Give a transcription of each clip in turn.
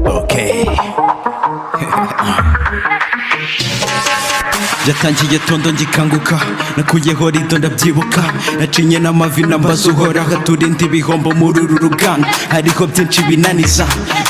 Okay. Yatangiye tondo ngikanguka, nakuyeho rido ndabyibuka, nacinye n'amavi nambaza uhoraho aturinda ibihombo muri uru ruganda. Hariho byinshi binaniza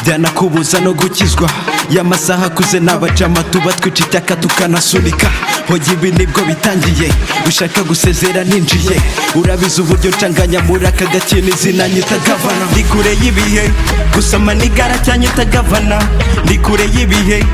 byanakubuza no gukizwa, y'amasaha akuze n'abajama tuba twica icyaka tukanasunika. Hoya ibi nibwo bitangiye, ushaka gusezera ninjiye, urabizi uburyo ncanganya muri aka gakino izina nyita gavana. Ndi kure y'ibihe gusa maniga aracyanyita gavana, ndi kure y'ibihe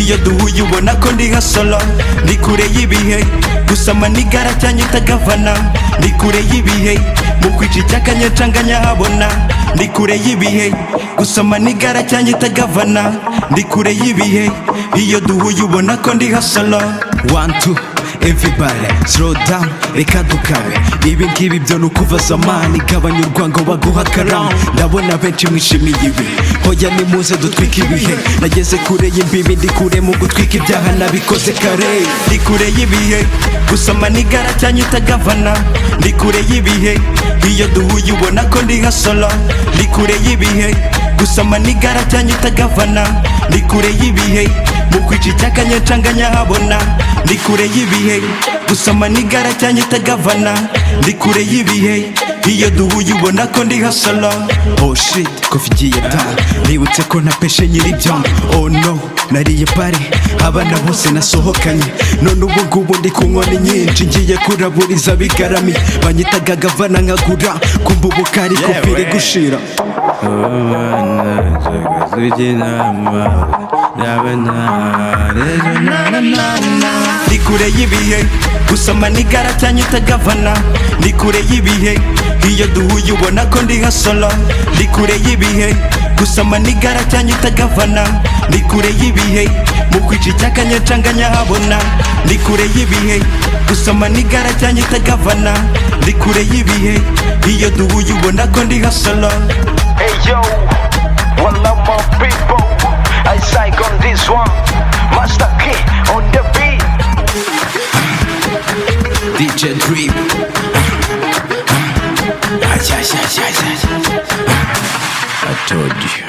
iyo duhuye ubona ko ndi nka solo. Ndi kure y'ibihe gusa maniga aracyanyita gavana, ndi kure y'ibihe mu kwica icyaka ncanganya habona. Ndi kure y'ibihe gusa maniga aracyanyita gavana, ndi kure y'ibihe iyo duhuye ubona ko ndi nka solo. 1 2 everybody slow down, reka dukabe. Ibi ngibi byo nukuva zamani, gabanya urwango baguha karamu. Ndabona benshi mwishimiye ibi, hoya nimuze dutwika ibihe. Nageze kure y'imbibi, ndi kure mu gutwika ibyaha nabikoze kare. Ndi kure y'ibihe gusa maniga aracyanyita gavana, ndi kure y'ibihe iyo duhuye ubona ko ndi nka solo. Ndi kure y'ibihe gusa maniga aracyanyita gavana, ndi kure y'ibihe mu kwica icyaka ncanganya habona. Ndi kure y'ibihe gusa maniga aracyanyita gavana, ndi kure y'ibihe iyo duhuye ubona ko ndi nka solo. Oh shit, kofi igiye down, nibutse ko napeshe nyiri byombi. Oh no, nariye pari abana bose nasohokanye, none ubu ngubu ndi ku nkoni nyinshi ngiye kuraburiza bigarami. Banyitaga gavana nkagura, kumva ubukari kopiri gushira. Ndi kure y'ibihe gusa maniga aracyanyita gavana, ndi kure y'ibihe iyo duhuye ubona ko ndi nka solo. Ndi kure y'ibihe gusa maniga aracyanyita gavana, ndi kure y'ibihe mu kwica icyaka ncanganya habona. Ndi kure y'ibihe gusa maniga aracyanyita gavana, ndi kure y'ibihe iyo duhuye ubona ko ndi nka solo. Hey yo, one of my people, I psych on this one, Master Key on the beat. DJ Drip. I told you.